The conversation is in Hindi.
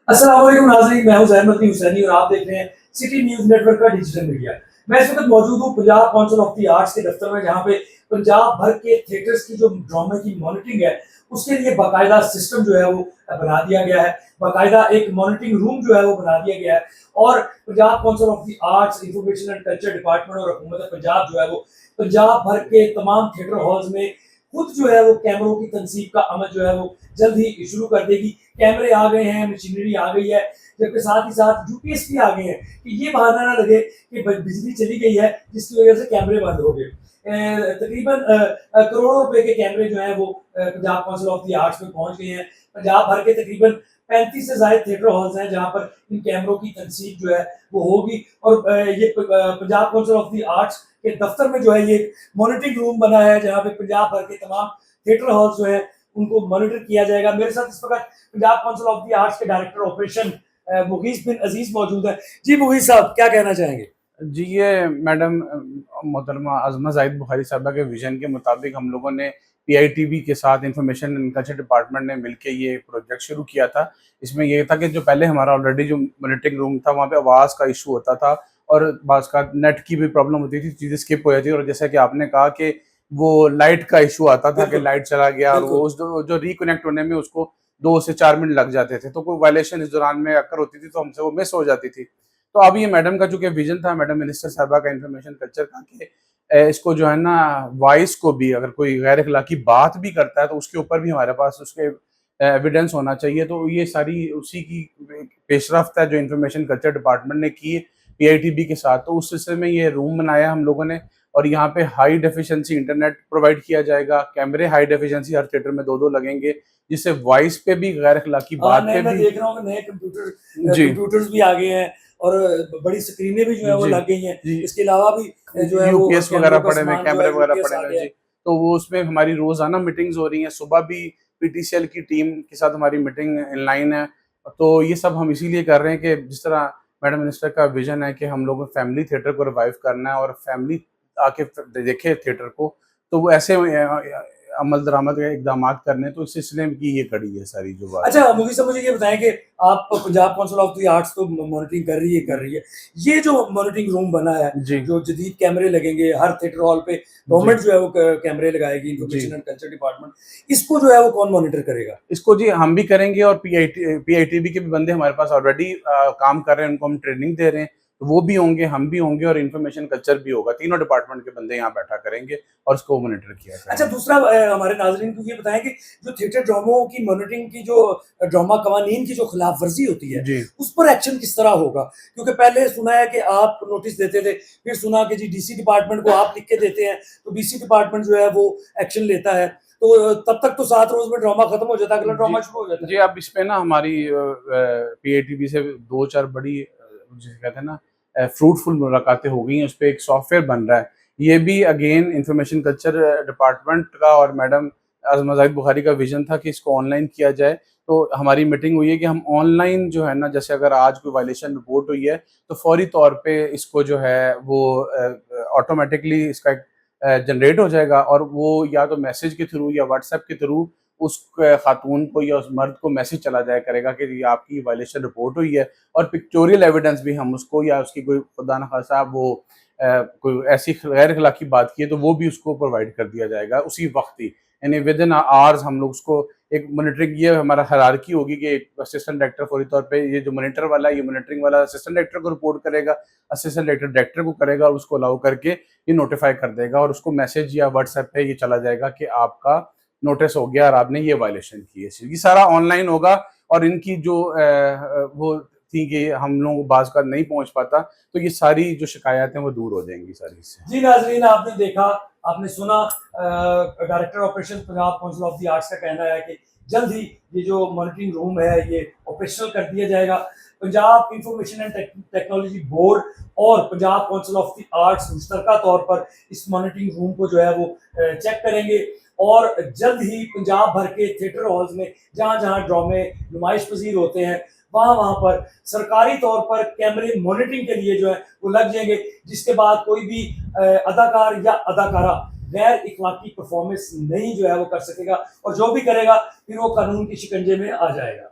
अस्सलाम वालेकुम नाज़रीन, मैं हूं ज़हमती हुसैनी और आप देख रहे हैं सिटी न्यूज़ नेटवर्क का डिजिटल मीडिया। मैं इस वक्त मौजूद हूं Punjab council of the arts के दफ्तर में, जहां पे पंजाब भर के थिएटर्स की जो ड्रामे की मॉनिटरिंग है, उसके लिए बाकायदा सिस्टम जो है वो बना दिया गया है। बाकायदा एक मॉनिटरिंग रूम जो है वो बना दिया गया है और Punjab council of the arts, information and culture department और हुकूमत पंजाब जो है वो पंजाब भर के तमाम थिएटर हॉल्स में खुद जो है वो कैमरों की तनसीब का अमल जो है वो जल्द ही शुरू कर देगी। कैमरे आ गए हैं, मशीनरी आ गई है, जबकि साथ ही साथ यूपीएस भी आ गए हैं कि ये बहाना ना लगे कि बिजली चली गई है जिसकी वजह से कैमरे बंद हो गए। तकरीबन करोड़ों रुपए के कैमरे जो हैं वो Punjab council of the arts में पहुंच गए हैं। पंजाब भर के तकरीबन 35 से ज्यादा थिएटर हॉल्स हैं जहां पर इन कैमरों की तनसीब जो है वो होगी और ये Punjab council of the arts के दफ्तर में जो है ये मॉनिटरिंग रूम बना है जहां पे पंजाब भर के तमाम थिएटर हॉल्स जो है उनको मॉनिटर किया जाएगा। मेरे साथ इस वक्त Punjab council of the arts के डायरेक्टर ऑपरेशन मुगीस बिन अजीज मौजूद है। जी मुगीस साहब, क्या कहना चाहेंगे? जी, ये मैडम मोहतरमा अज़मा ज़ाहिद बुखारी साहबा के विज़न के मुताबिक हम लोगों ने पीआईटीबी के साथ इंफॉर्मेशन एंड कल्चर डिपार्टमेंट ने मिलके ये प्रोजेक्ट शुरू किया था। इसमें ये था कि जो पहले हमारा ऑलरेडी जो मॉनिटरिंग रूम था, वहाँ पे आवाज़ का इशू होता था और बाज़ का नेट की भी प्रॉब्लम होती थी, चीज़ें स्किप हो जाती थी और जैसा कि आपने कहा कि वो लाइट का इशू आता था कि बिल्कुल, लाइट चला गया और वो बिल्कुल। उस जो रिकनेक्ट होने में उसको 2 से 4 मिनट लग जाते थे। तो कोई वायलेशन इस दौरान में अक्सर होती थी, तो हमसे वो मिस हो जाती थी। तो अब ये मैडम का चूंकि विजन था, मैडम मिनिस्टर साहबा का इंफॉर्मेशन कल्चर का, कि इसको जो है ना वॉइस को भी अगर कोई गैर अखलाकी बात भी करता है तो उसके ऊपर भी हमारे पास उसके एविडेंस होना चाहिए। तो ये सारी उसी की पेशरफ्त है जो इंफॉर्मेशन कल्चर डिपार्टमेंट ने की पीआईटीबी के साथ। तो उस सिलसिले में ये रूम बनाया हम लोगों ने और यहाँ पे हाई डेफिशिएंसी इंटरनेट प्रोवाइड किया जाएगा। कैमरे हाई डेफिशिएंसी हर थिएटर में 2-2 लगेंगे, जिससे वॉइस पे भी गैर अखलाकी हाँ, बात नए पे मैं भी। देख रहा हूँ कि नए जी, कंप्यूटर्स भी आ गए हैं और बड़ी स्क्रीनें भी जो है वो जी, लग गई हैं। जी। इसके अलावा भी जो है वो यूपीएस वगैरह कैमरों का पड़े हुए हैं, सामान जो कैमरे है वगैरह यूपीएस पड़े आ हुए हैं। गया जी, है। तो वो उसमें हमारी रोज़ाना मीटिंग्स हो रही हैं, सुबह भी पीटीसीएल की टीम के साथ हमारी मीटिंग इनलाइन है। तो ये सब हम इसीलिए कर रहे हैं कि जिस तरह मैडम मिनिस्टर का विज़न है कि हम लोग फैमिली थिएटर को रिवाइव करना है और फैमिली आके देखे थिएटर को, तो वो ऐसे अमल दरामद के इकदामात करने हैं, तो इस सिलसिले में की ये कड़ी है सारी जो बात है। अच्छा मुगीस साहब, मुझे ये बताएं कि आप Punjab council of the arts तो मॉनिटरिंग कर रही है। ये जो मॉनिटरिंग रूम बना है, जी, जो जदीद कैमरे लगेंगे हर थिएटर हॉल पे, जी, गवर्नमेंट जो है वो कैमरे लगाएगी, जी। इंफॉर्मेशन एंड कल्चर डिपार्टमेंट, इसको जो है वो कौन मॉनिटर करेगा? इसको जी हम भी करेंगे और पीआईटीबी के भी बंदे हमारे पास ऑलरेडी काम कर रहे हैं, उनको हम ट्रेनिंग दे रहे हैं। तो वो भी होंगे, हम भी होंगे और इन्फॉर्मेशन कल्चर भी होगा। तीनों डिपार्टमेंट के बंदे यहाँ बैठा करेंगे और उसको मॉनिटर किया अच्छा, करेंगे। दूसरा हमारे नाज़रीन को ये बताएँ कि जो थिएटर ड्रामों की मॉनिटरिंग की जो ड्रामा कवानीन की जो खिलाफ वर्ज़ी होती है, जी। उस पर एक्शन किस तरह होगा? क्योंकि पहले सुना है कि आप नोटिस देते थे, फिर सुना कि जी डीसी डिपार्टमेंट को आप लिख के देते हैं, तो डीसी डिपार्टमेंट जो है वो एक्शन लेता है। तो तब तक तो 7 रोज़ में ड्रामा खत्म हो जाता है, अगला जी, ड्रामा शुरू हो जाता है। जी, अब इसपे ना हमारी पीआईटीबी से 2-4 बड़ी जिसे कहते हैं ना फ्रूटफुल मुलाकातें हो गई हैं, उसपे एक सॉफ्टवेयर बन रहा है। ये भी अगेन इन्फॉर्मेशन कल्चर डिपार्टमेंट का और मैडम अज़मा ज़ाहिद बुखारी का विज़न था कि इसको ऑनलाइन किया जाए। तो हमारी मीटिंग हुई है कि हम ऑनलाइन जो है ना, जैसे अगर आज कोई वायलेशन रिपोर्ट हुई है, तो फ़ौरी तौर पे इसको जो है वो ऑटोमैटिकली इसका एक जनरेट हो जाएगा और वो या तो मैसेज के थ्रू या व्हाट्सएप के थ्रू उस खातून को या उस मर्द को मैसेज चला जाया करेगा कि ये आपकी वायलेशन रिपोर्ट हुई है और पिक्चोरियल एविडेंस भी हम उसको, या उसकी कोई खुदा न खासा वो कोई ऐसी गैर अखलाकी बात की है तो वो भी उसको प्रोवाइड कर दिया जाएगा उसी वक्त ही। यानी विद इन आवर्स हम लोग उसको एक मॉनिटरिंग, ये हमारा हायरार्की होगी कि असिस्टेंट डायरेक्टर फौरी तौर पे ये जो मॉनिटर वाला है, ये मॉनिटरिंग वाला असिस्टेंट डायरेक्टर को रिपोर्ट करेगा, असिस्टेंट डायरेक्टर डायरेक्टर को करेगा और उसको अलाउ करके ये नोटिफाई कर देगा और उसको मैसेज या व्हाट्सएप पे ये चला जाएगा कि आपका नोटिस हो गया और आपने ये वायलेशन की है। ये सारा ऑनलाइन होगा और इनकी जो वो थी कि हम लोगों को बाज़ का नहीं पहुँच पाता, तो ये सारी जो शिकायत हैं वो दूर हो जाएँगी सारी इससे। जी नाज़रीन, आपने देखा, आपने सुना, director operation Punjab council of the arts का कहना है कि जल्द ही ये जो मॉनिटरिंग रूम है ये ऑपरेशनल कर दिया जाएगा। Punjab information and technology board और Punjab council of the arts मुश्तरका तौर पर इस मॉनिटरिंग रूम को जो है वो चेक करेंगे और जल्द ही पंजाब भर के थिएटर हॉल्स में जहाँ जहाँ ड्रामे नुमाइश पजीर होते हैं, वहाँ वहाँ पर सरकारी तौर पर कैमरे मॉनिटरिंग के लिए जो है वो लग जाएंगे, जिसके बाद कोई भी अदाकार या अदाकारा गैर इखलाकी परफॉर्मेंस नहीं जो है वो कर सकेगा और जो भी करेगा फिर वो कानून की शिकंजे में आ जाएगा।